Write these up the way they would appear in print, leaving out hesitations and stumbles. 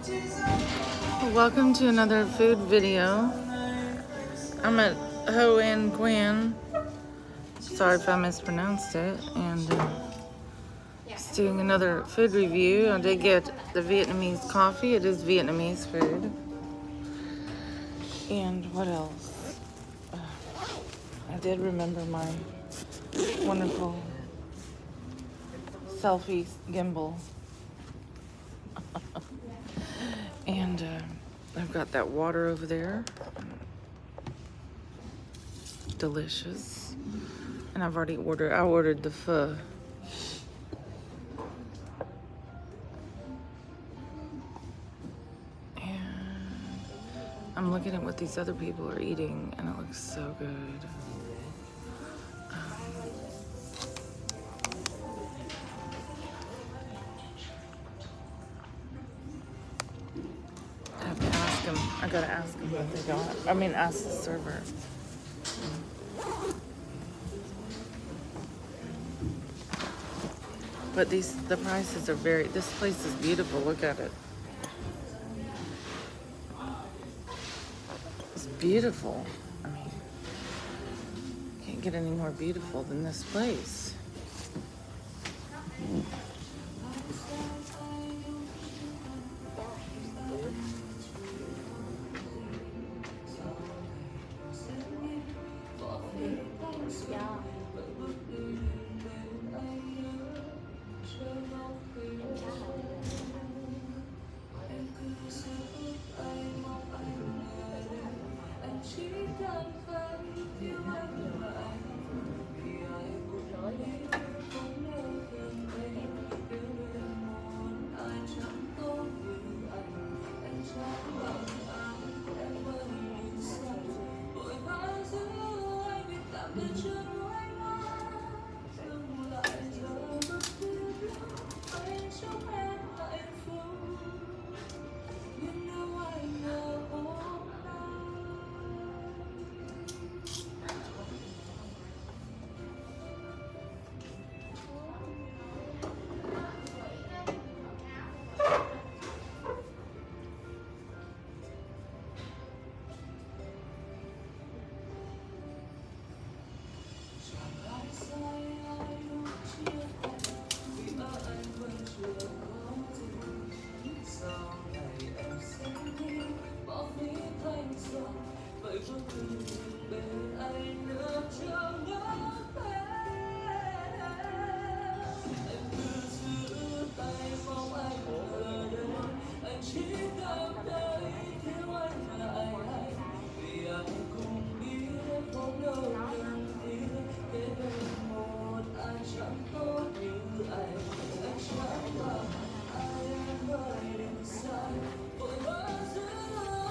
Welcome to another food video. I'm at Ho An Nguyen. Sorry if I mispronounced it. And just doing another food review. I did get the Vietnamese coffee. It is Vietnamese food. And what else? I did remember my wonderful selfie gimbal. And I've got that water over there. Delicious. And I ordered the pho. And I'm looking at what these other people are eating, and it looks so good. I gotta ask them what they got. I mean, ask the server. But the prices are this place is beautiful. Look at it. It's beautiful. I mean, can't get any more beautiful than this place.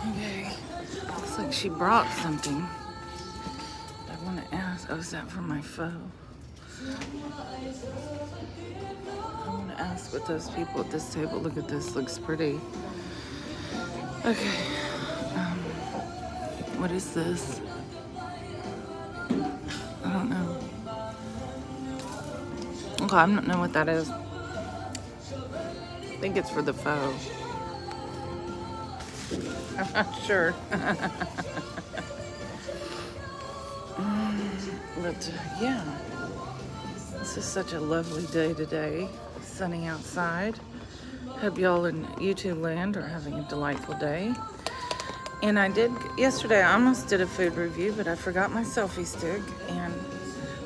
Okay, looks like she brought something. I want to ask, is that for my pho? I want to ask what those people at this table, look at this, looks pretty. Okay, what is this? I don't know. Okay, I don't know what that is. I think it's for the pho. I'm not sure. But yeah, this is such a lovely day today. Sunny outside. Hope y'all in YouTube land are having a delightful day. And yesterday I almost did a food review, but I forgot my selfie stick and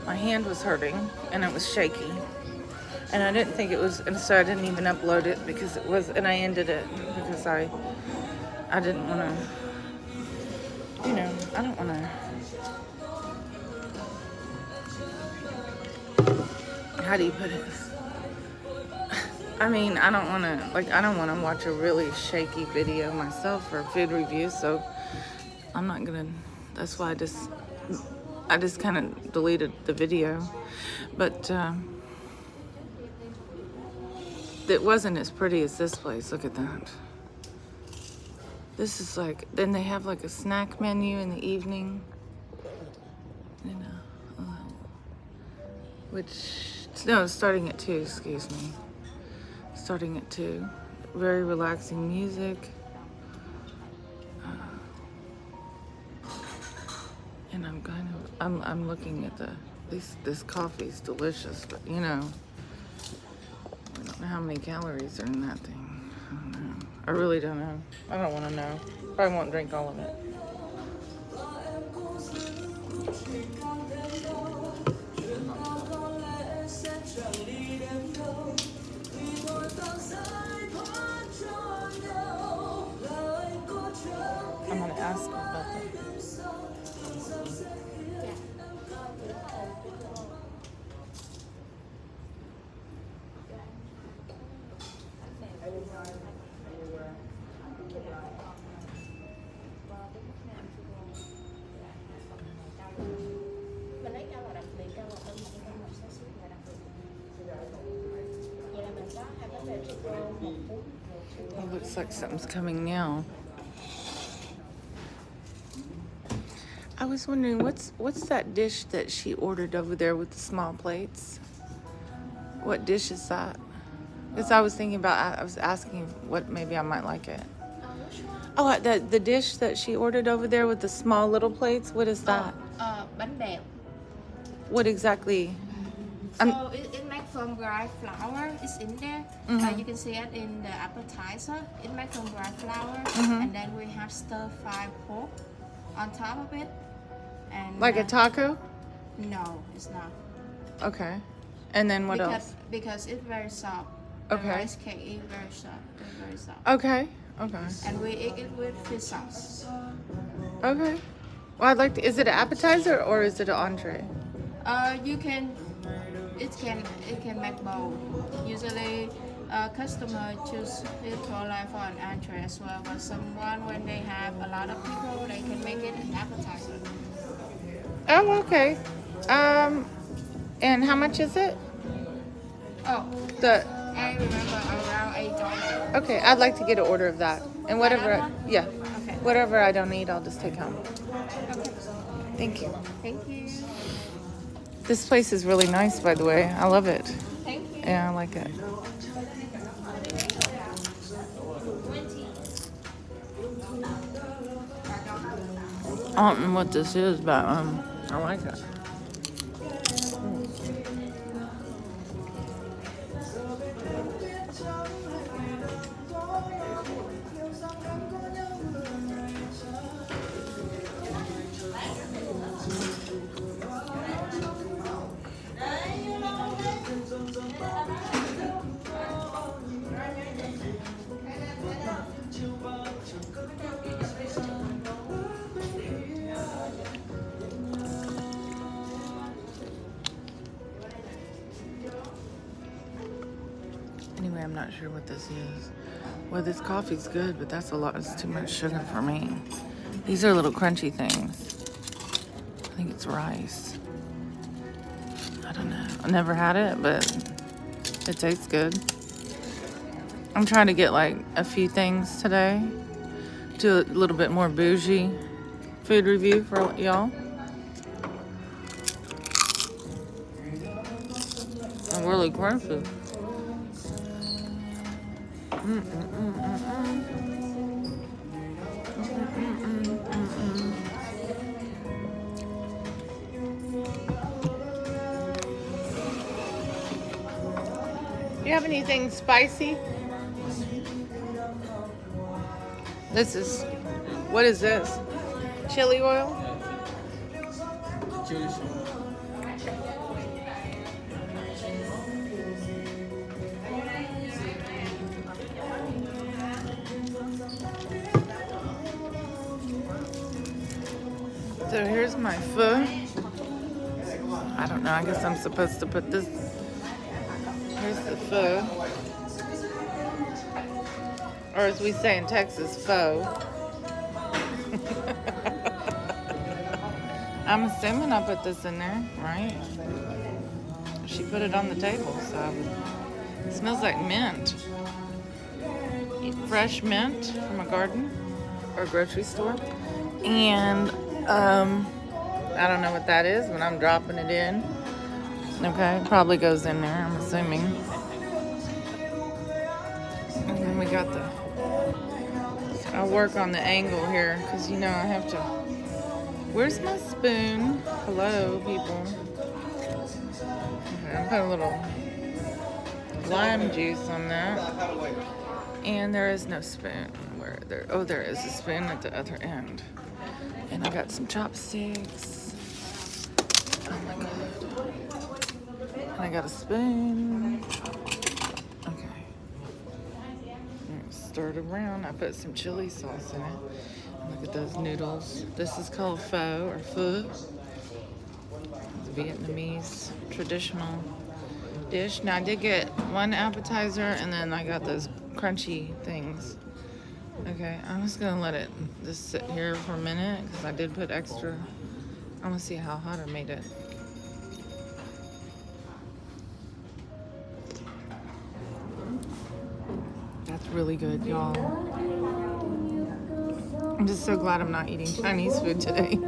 my hand was hurting and it was shaky. And I didn't think it was, and so I didn't even upload it because it was, and I ended it because I didn't want to, I don't want to, how do you put it? I mean, I don't want to watch a really shaky video myself for a food review, so I'm not going to, that's why I just kind of deleted the video. But, it wasn't as pretty as this place. Look at that. This is like, then they have like a snack menu in the evening. Which, no, starting at 2, excuse me. Starting at 2. very relaxing music. And I'm looking at this coffee's delicious, but you know, I don't know how many calories are in that thing. I don't know. I really don't know. I don't want to know. Probably won't drink all of it. I'm gonna ask her about that. Mình lấy cao là đặc biệt, cao là bên mình trong một số ship là đặc biệt. Vậy là mình có 2 vấn đề triple, 1 cuốn. It looks like something's coming now. I was wondering what's that dish that she ordered over there with the small plates? What dish is that? Because I was thinking about, I was asking what maybe I might like it. Oh, the dish that she ordered over there with the small little plates. What is that? Bánh bèo. What exactly? So it made from dry flour. It's in there. You can see it in the appetizer. It made from dry flour, and then we have stir-fried pork on top of it. And Like a taco? No, it's not. Okay. And then what else? Because it's very soft. Okay. The rice cake is very soft. It's very soft. Okay. Okay. And we eat it with fish sauce. Okay. Well, I'd like to. Is it an appetizer or is it an entree? You can. It can make both. Usually, customer choose it for an entree as well. But someone when they have a lot of people, they can make it an appetizer. Oh, okay. And how much is it? Oh, I remember around $8. Okay, I'd like to get an order of that. And whatever, Okay. whatever I don't eat, I'll just take home. Okay. Thank you. Thank you. This place is really nice, by the way. I love it. Thank you. Yeah, I like it. I don't know what this is, but I like it. Anyway, I'm not sure what this is. Well, this coffee's good, but that's a lot. It's too much sugar for me. These are little crunchy things. I think it's rice. I don't know. I never had it, but it tastes good. I'm trying to get like a few things today. Do a little bit more bougie food review for y'all. I'm really crunchy. Do you have anything spicy? What is this? Chili oil? Chili. So here's my pho. I don't know, I guess I'm supposed to put this. Here's the pho. Or as we say in Texas, pho. I'm assuming I put this in there, right? She put it on the table, so it smells like mint. Fresh mint from a garden or a grocery store. And I don't know what that is, but I'm dropping it in. Okay, it probably goes in there, I'm assuming. And then we got the... I'll work on the angle here because, you know, I have to... Where's my spoon? Hello, people. Okay, I put a little lime juice on that. And there is no spoon. Oh, there is a spoon at the other end. And I got some chopsticks. Oh my god. And I got a spoon. Okay. Stir it around. I put some chili sauce in it. Look at those noodles. This is called pho or pho. It's a Vietnamese traditional dish. Now I did get one appetizer and then I got those crunchy things. Okay, I'm just gonna let it just sit here for a minute because I did put extra. I want to see how hot I made it. That's really good, y'all. I'm just so glad I'm not eating Chinese food today.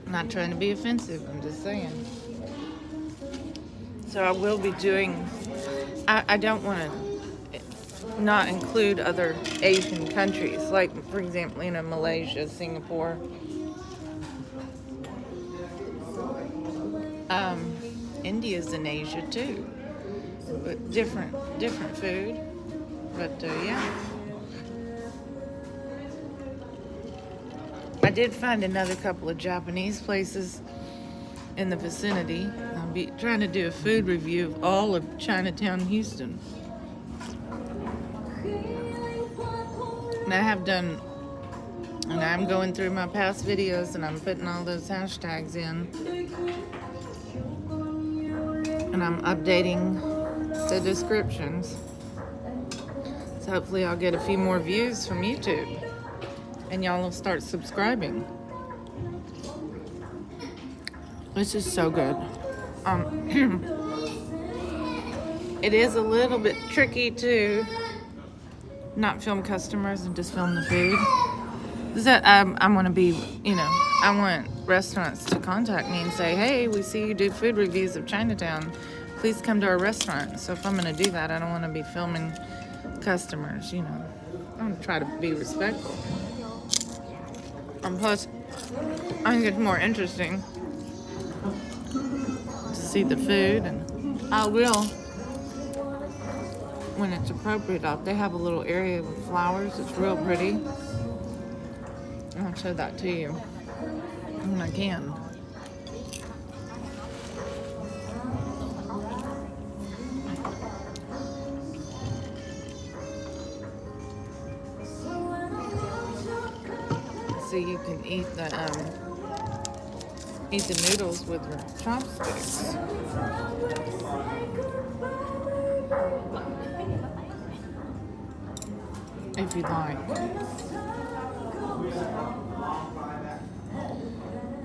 I'm not trying to be offensive, I'm just saying. So I will be doing, I don't want to not include other Asian countries, like for example, you know, Malaysia, Singapore. India's in Asia too, but different food. But yeah, I did find another couple of Japanese places in the vicinity. I'll be trying to do a food review of all of Chinatown, Houston. And I have done, and I'm going through my past videos and I'm putting all those hashtags in. And I'm updating the descriptions. So hopefully I'll get a few more views from YouTube. And y'all will start subscribing. This is so good. It is a little bit tricky to not film customers and just film the food. I'm going to be, you know, I want restaurants to contact me and say, hey, we see you do food reviews of Chinatown. Please come to our restaurant. So if I'm going to do that, I don't want to be filming customers, you know. I'm going to try to be respectful. And plus, I think it's more interesting to see the food, and I will, when it's appropriate, they have a little area with flowers. It's real pretty. I'll show that to you when I can. So you can eat the noodles with your chopsticks. If you'd like.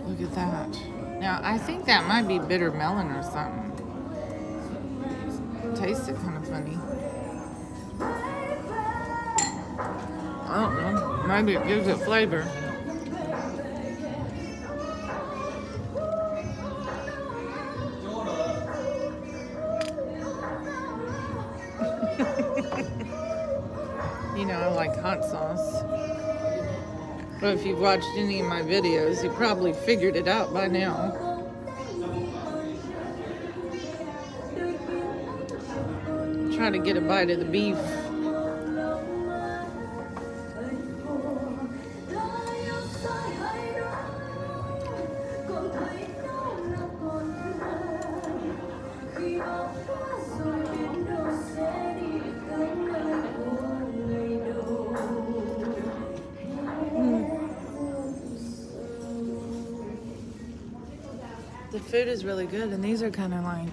Look at that. Now, I think that might be bitter melon or something. It tasted kind of funny. I don't know. Maybe it gives it flavor. You know, I like hot sauce. But if you've watched any of my videos, you probably figured it out by now. Try to get a bite of the beef. The food is really good, and these are kind of like,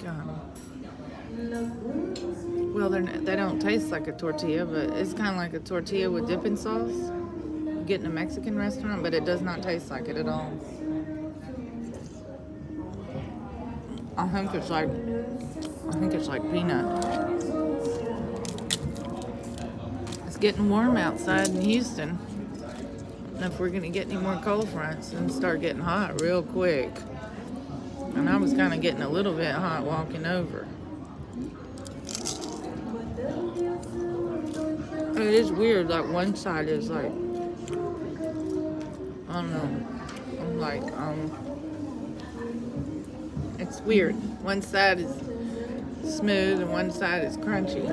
well, they don't taste like a tortilla, but it's kind of like a tortilla with dipping sauce. You get in a Mexican restaurant, but it does not taste like it at all. I think it's like peanut. It's getting warm outside in Houston. And if we're gonna get any more cold fronts, and start getting hot real quick. And I was kind of getting a little bit hot walking over. It is weird, like one side is like, I don't know, I'm like, it's weird. One side is smooth and one side is crunchy.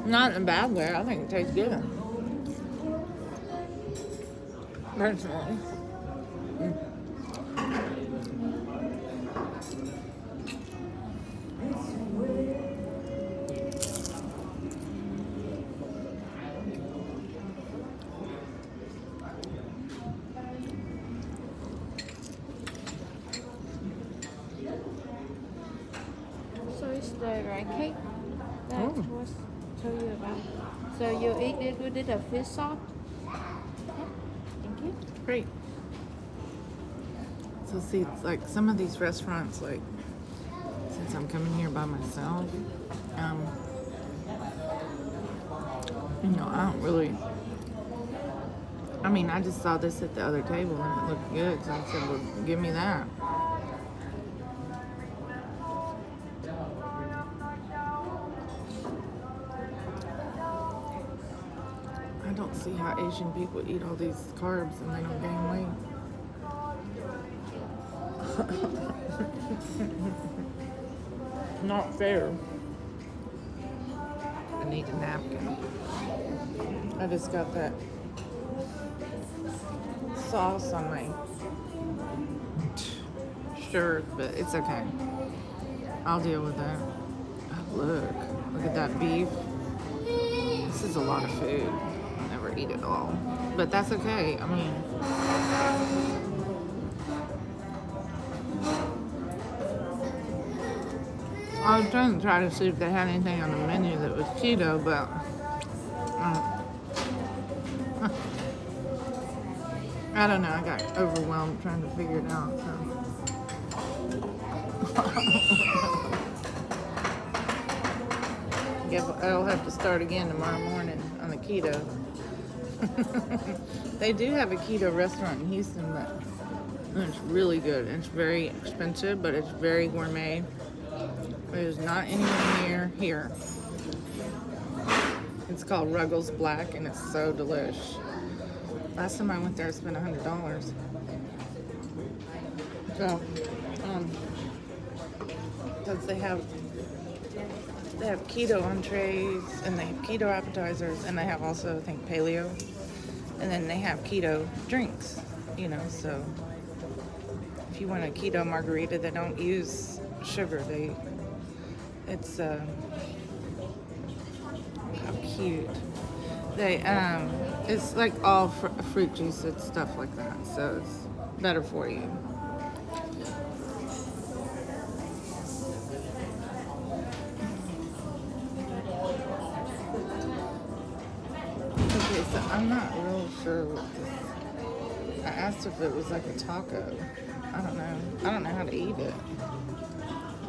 Not in a bad way, I think it tastes good. Personally. So it's the right cake that Oh. was told you about. So you eat it with the fish sauce. Thank you. Great. So see, it's like some of these restaurants, like, since I'm coming here by myself, I don't really, I mean, I just saw this at the other table and it looked good, so I said, well, give me that. I don't see how Asian people eat all these carbs and they don't gain weight. Not fair. I need a napkin. I just got that sauce on my shirt, but it's okay. I'll deal with that. Oh, look at that beef. This is a lot of food. I'll never eat it all, but that's okay. I mean, I was trying to see if they had anything on the menu that was keto, but I don't know. I got overwhelmed trying to figure it out. So. Guess I'll have to start again tomorrow morning on the keto. They do have a keto restaurant in Houston, but it's really good. It's very expensive, but it's very gourmet. It is not anywhere near here. It's called Ruggles Black, and it's so delish. Last time I went there, I spent $100. So, because they have keto entrees, and they have keto appetizers, and they have also, I think, paleo, and then they have keto drinks. So if you want a keto margarita, they don't use sugar. It's how cute. It's like all fruit juice and stuff like that, so it's better for you. Okay, so I'm not real sure what this. I asked if it was like a taco. I don't know. I don't know how to eat it.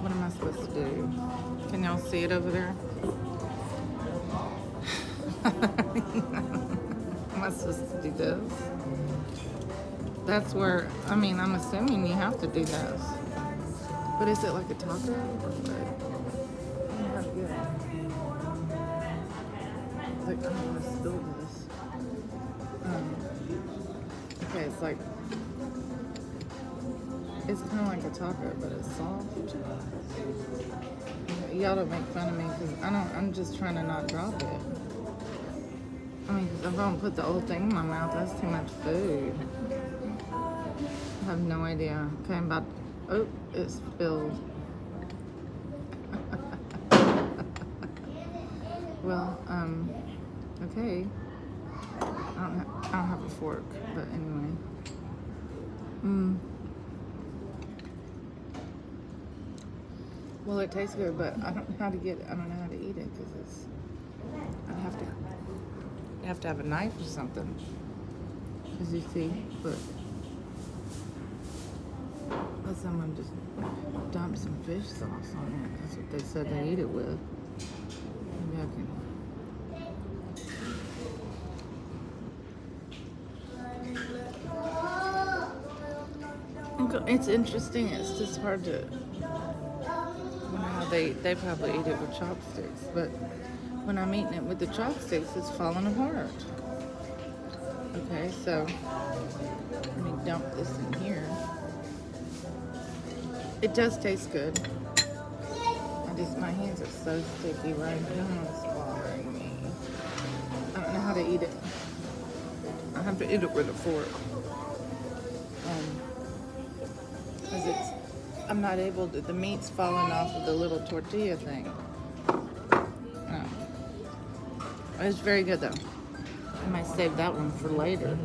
What am I supposed to do? Can y'all see it over there? Am I supposed to do this? That's where, I'm assuming you have to do this. But is it like a taco or what? I don't know how to get it. Like, I don't want to spill this. Okay, it's kind of like a taco, but it's soft. Y'all don't make fun of me because I'm just trying to not drop it. If I don't put the whole thing in my mouth, that's too much food. I have no idea. Okay, oh, it spilled. Well, okay. I don't have a fork, but anyway. Well, it tastes good, but I don't know how to get it. I don't know how to eat it because I have to have a knife or something. As you see, but someone just dumped some fish sauce on it. That's what they said they eat it with. Maybe I can. It's interesting. It's just hard to. I don't know how they probably eat it with chopsticks, but when I'm eating it with the chopsticks, it's falling apart. Okay, so let me dump this in here. It does taste good. My hands are so sticky right now. It's bothering me. I don't know how to eat it. I have to eat it with a fork. Because I'm not able to, the meat's falling off of the little tortilla thing. No. It's very good though. I might save that one for later.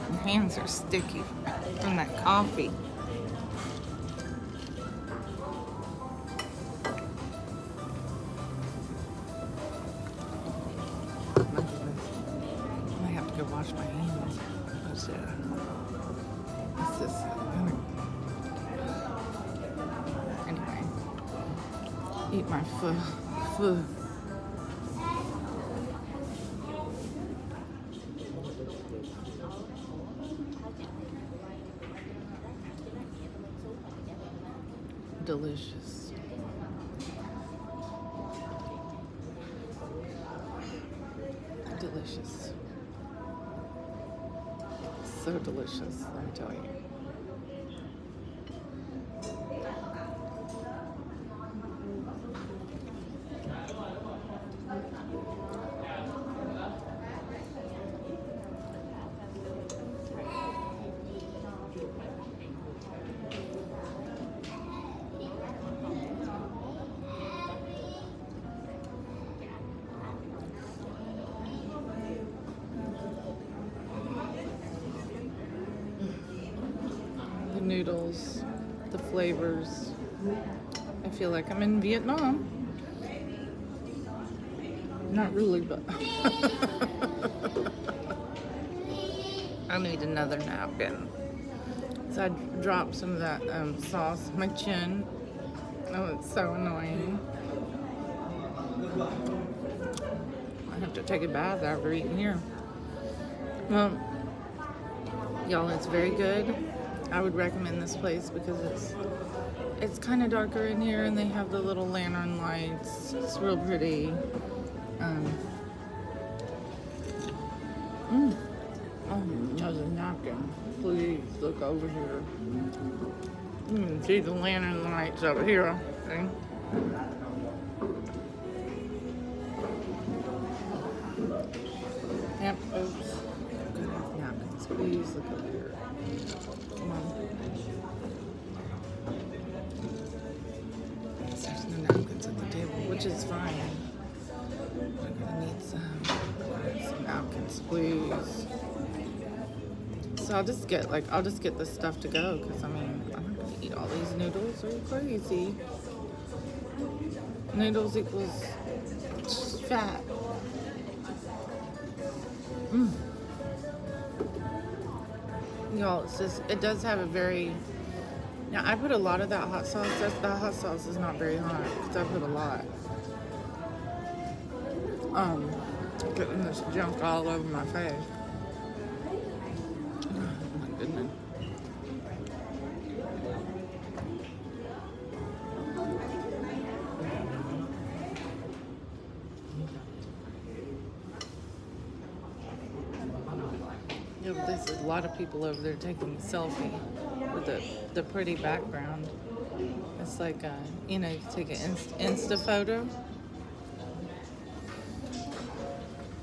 My hands are sticky from that coffee. Wash my hands. That's it. It's just anyway. Eat my food. Delicious. Delicious. So delicious, let me tell you. Noodles, the flavors. I feel like I'm in Vietnam. Not really, but I need another napkin. So I dropped some of that sauce on my chin. Oh, it's so annoying. I have to take a bath after eating here. Well, y'all, it's very good. I would recommend this place because it's kind of darker in here, and they have the little lantern lights. It's real pretty. Oh, there's a napkin. Please look over here. You can see the lantern lights over here. See? Yep. Oops. Napkins. Please look over here. Come on. There's no napkins at the table, which is fine. I'm gonna need some napkins, please. So I'll just get this stuff to go, because I mean, I'm not gonna eat all these noodles. Are you crazy? Noodles equals fat. Y'all, it does have a very, now I put a lot of that hot sauce. That hot sauce is not very hot, because I put a lot. Getting this junk all over my face. Oh my goodness. There's a lot of people over there taking a selfie with the pretty background. It's like, you know, you can take an Insta photo.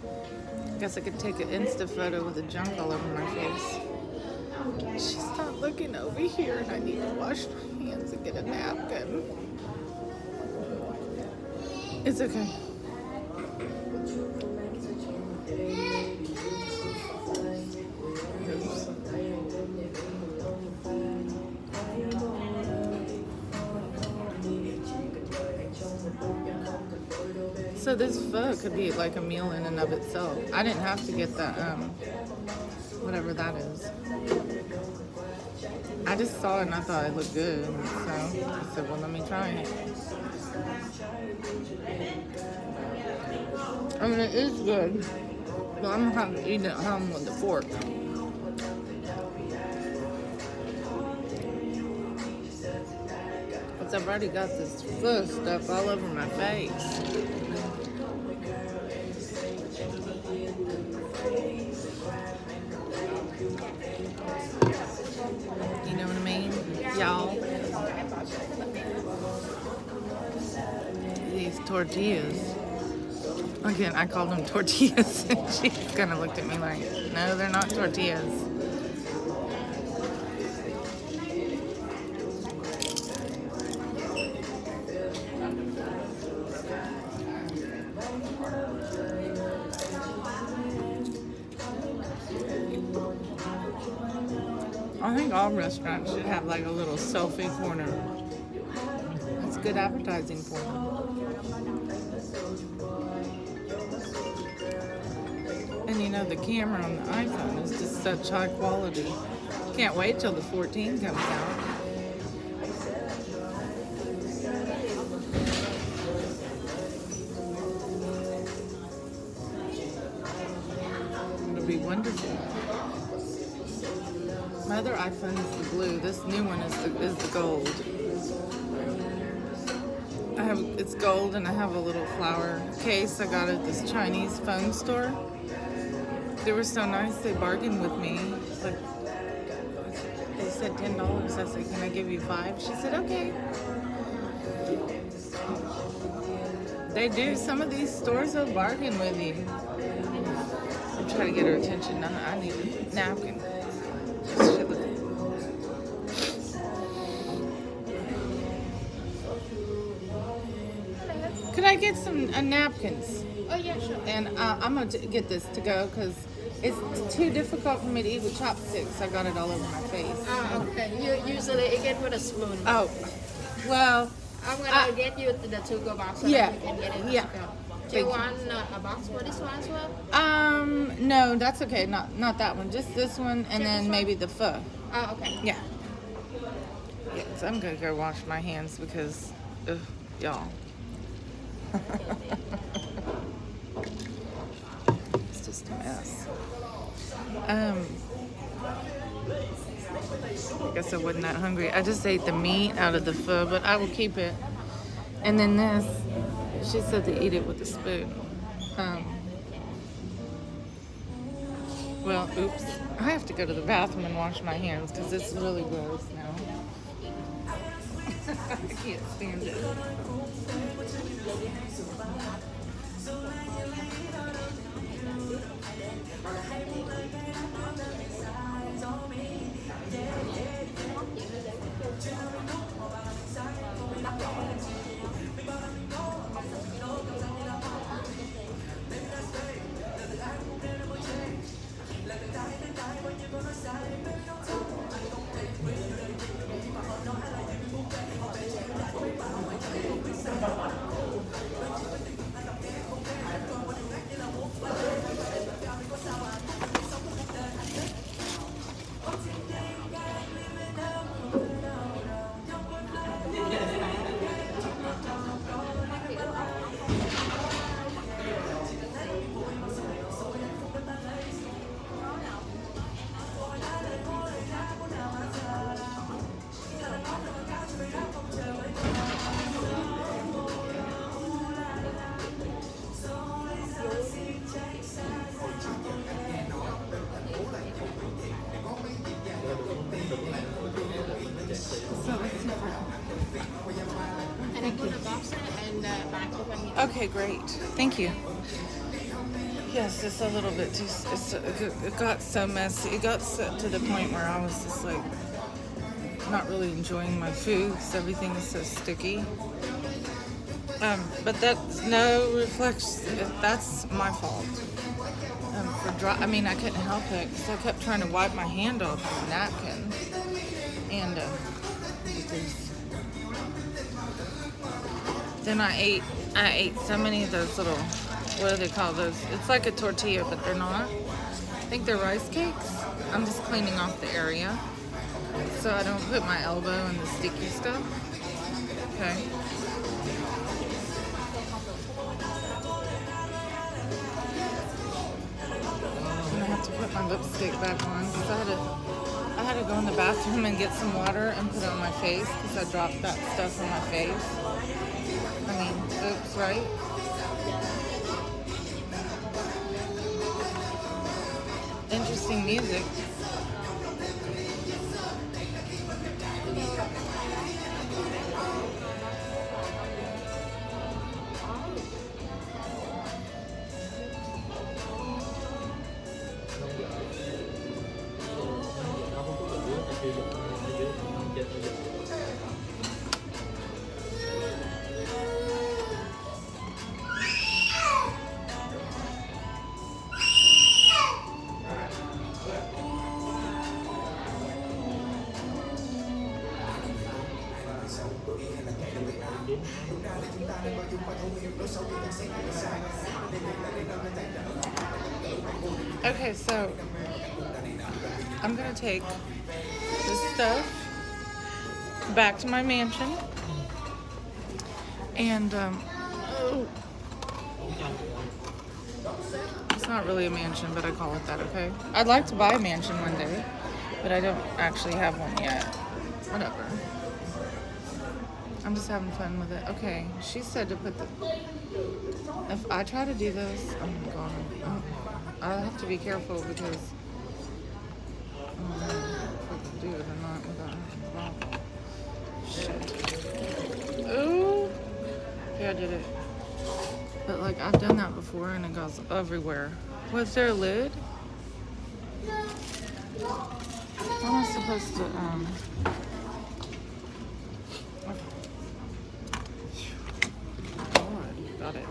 I guess I could take an Insta photo with the junk all over my face. She's not looking over here, and I need to wash my hands and get a napkin. It's okay. So this pho could be like a meal in and of itself. I didn't have to get that, whatever that is. I just saw it and I thought it looked good. So I said, well, let me try it. I mean, it is good, but I'm gonna have to eat it at home with a fork. because I've already got this pho stuff all over my face. You know what I mean, y'all? These tortillas. Again, I called them tortillas, and she kind of looked at me like, no, they're not tortillas. I think all restaurants should have like a little selfie corner. It's good advertising for them. And you know, the camera on the iPhone is just such high quality. Can't wait till the 14 comes out. It'll be wonderful. My other iPhone is the blue. This new one is the gold. It's gold, and I have a little flower case I got at this Chinese phone store. They were so nice. They bargained with me. Like, they said $10. I said, "Can I give you $5?" She said, "Okay." They do. Some of these stores will bargain with you. I'm trying to get her attention. I need a napkin. Could I get some napkins? Oh yeah, sure. And I'm going to get this to go because it's too difficult for me to eat with chopsticks. I got it all over my face. Okay. You usually eat it with a spoon. Oh, well. I'm gonna get you the to-go box so Yeah. that you can get it. Yeah. Do you want a box for this one as well? No, that's okay. Not that one. Just this one, and then maybe the pho. Oh, okay. Yeah. Yes, I'm gonna go wash my hands because, y'all. It's just a mess. I guess I wasn't that hungry. I just ate the meat out of the pho, but I will keep it. And then this, she said to eat it with a spoon. Well, oops. I have to go to the bathroom and wash my hands because it's really gross now. I can't stand it. And I put a box and back open. Okay, great. Thank you. Yes, it's a little bit too. It got so messy. It got to the point where I was just like not really enjoying my food because everything is so sticky. But that's no reflection. That's my fault. I mean, I couldn't help it because I kept trying to wipe my hand off with a napkin, and then I ate so many of those little, what do they call those? It's like a tortilla, but they're not. I think they're rice cakes. I'm just cleaning off the area so I don't put my elbow in the sticky stuff. Okay. And I have to put my lipstick back on because I had I had to go in the bathroom and get some water and put it on my face because I dropped that stuff on my face. I mean, oops, right? Interesting music. Okay, so I'm gonna take this stuff back to my mansion, and it's not really a mansion, but I call it that. Okay, I'd like to buy a mansion one day, but I don't actually have one yet. Whatever. I'm just having fun with it. Okay, she said to put the. If I try to do this, oh my god, I'll have to be careful because I don't know if I can do it or not without having a problem. Shit. Ooh. Yeah, I did it. But like I've done that before and it goes everywhere. Was there a lid? How am I supposed to Got it.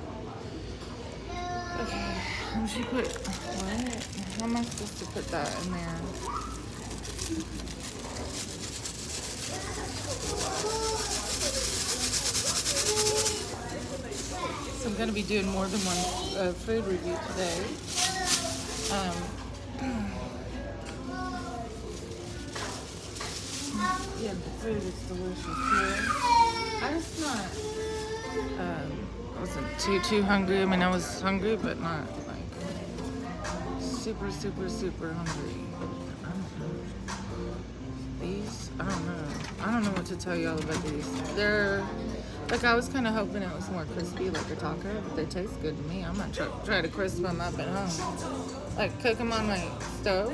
Okay. And she put what? How am I supposed to put that in there? So I'm gonna be doing more than one food review today. Yeah, the food is delicious here. I was not. I wasn't too hungry. I mean, I was hungry, but not like super hungry. I don't know. These, I don't know. I don't know what to tell y'all about these. They're like I was kind of hoping it was more crispy, like a taco, but they taste good to me. I'm gonna try to crisp them up at home, like cook them on my stove,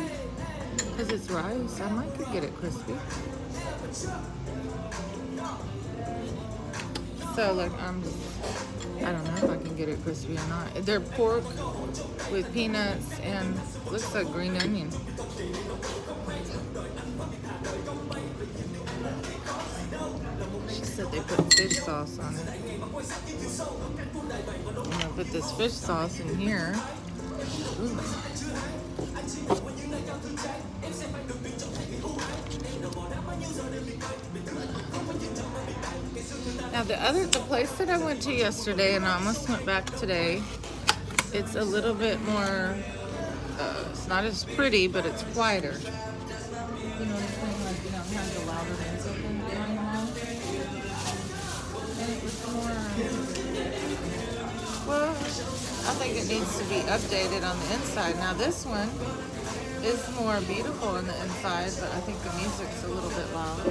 cause it's rice. I might could get it crispy. So like I don't know if I can get it crispy or not. They're pork with peanuts and looks like green onion. She said they put fish sauce on it. I'm gonna put this fish sauce in here. Ooh. Now the place that I went to yesterday and I almost went back today, it's a little bit more, it's not as pretty, but it's quieter. You know what I'm saying? Like, you don't have the louder music going on. And it was more, well, I think it needs to be updated on the inside. Now this one is more beautiful on the inside, but I think the music's a little bit loud.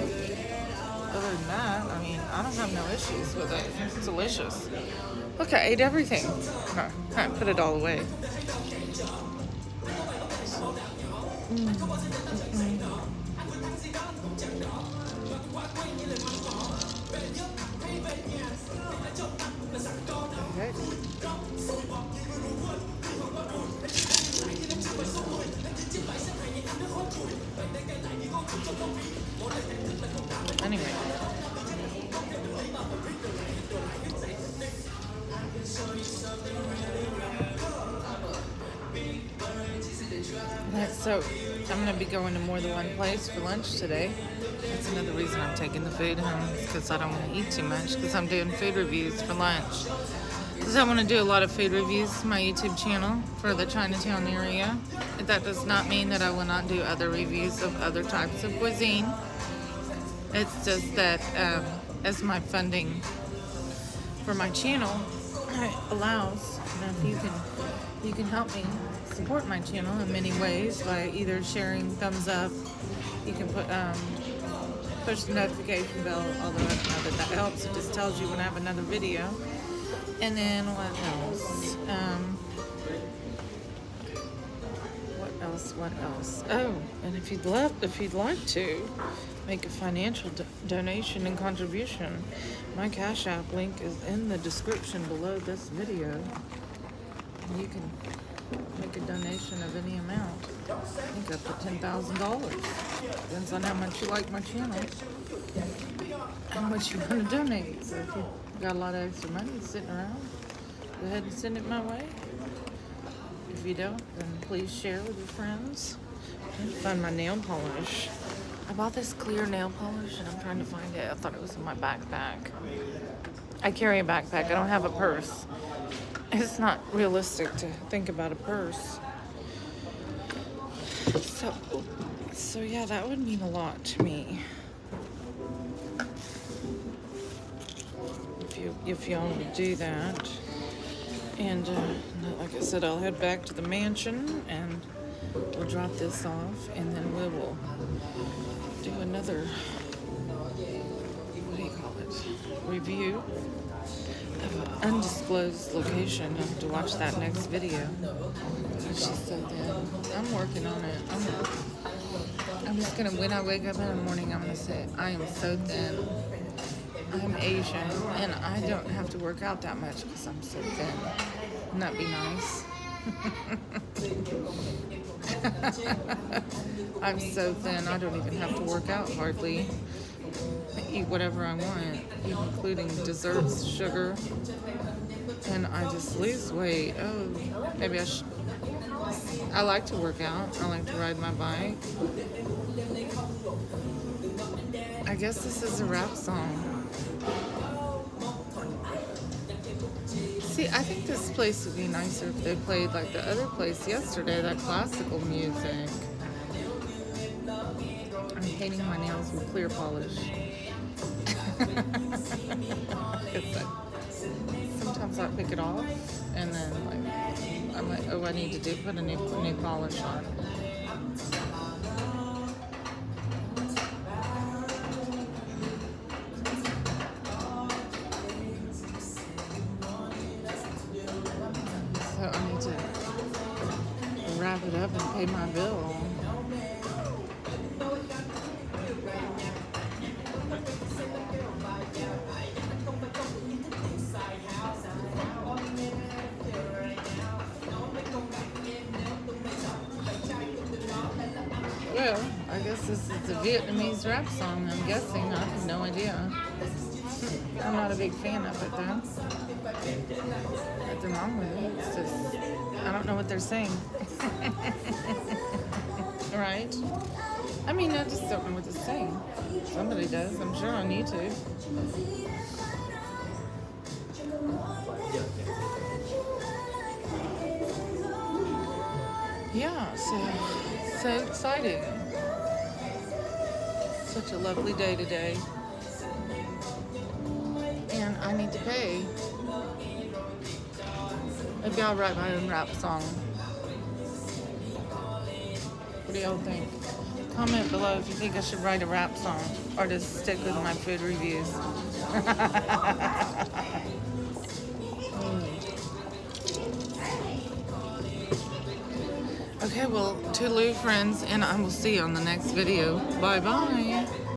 Other than that, I mean, I don't have no issues with it. It's delicious. Look, I ate everything. I put it all away. Okay. Anyway. So I'm going to be going to more than one place for lunch today. That's another reason I'm taking the food home, because I don't want to eat too much, because I'm doing food reviews for lunch. Because I want to do a lot of food reviews for my YouTube channel for the Chinatown area. That does not mean that I will not do other reviews of other types of cuisine. It's just that as my funding for my channel allows, if you can You can help me support my channel in many ways by either sharing, thumbs up. You can push the notification bell, although I don't know that that helps. It just tells you when I have another video. And then what else? What else? Oh, and if you'd like to make a financial donation and contribution, my Cash App link is in the description below this video. And you can make a donation of any amount. I think up to $10,000. Depends on how much you like my channel, how much you want to donate. So if you've got a lot of extra money sitting around, go ahead and send it my way. If you don't, then please share with your friends. I'm trying to find my nail polish. I bought this clear nail polish and I'm trying to find it. I thought it was in my backpack. I carry a backpack. I don't have a purse. It's not realistic to think about a purse. So yeah, that would mean a lot to me. If y'all would do that. And like I said, I'll head back to the mansion and we'll drop this off, and then we will do another, what do you call it, review of an undisclosed location. I have to watch that next video. She's so thin. I'm working on it. I'm just gonna, when I wake up in the morning, I'm gonna say, I am so thin. I'm Asian, and I don't have to work out that much because I'm so thin. Wouldn't that be nice? I'm so thin, I don't even have to work out hardly. I eat whatever I want, including desserts, sugar, and I just lose weight. Oh, maybe I should. I like to work out. I like to ride my bike. I guess this is a rap song. See, I think this place would be nicer if they played like the other place yesterday, that classical music. I'm painting my nails with clear polish. Sometimes I pick it off and then I'm like, oh, I need to put a new polish on. So I need to wrap it up and pay my bill. Well, I guess this is the Vietnamese rap song, I'm guessing. I have no idea. I'm not a big fan of it, though. Nothing wrong with it. It's just, I don't know what they're saying. Right? I mean, I just don't know what they're saying. Somebody does, I'm sure, on YouTube. Yeah, so exciting. Such a lovely day today. And I need to pay. Maybe I'll write my own rap song. What do y'all think? Comment below if you think I should write a rap song or just stick with my food reviews. Okay, well, toodaloo, friends, and I will see you on the next video. Bye-bye.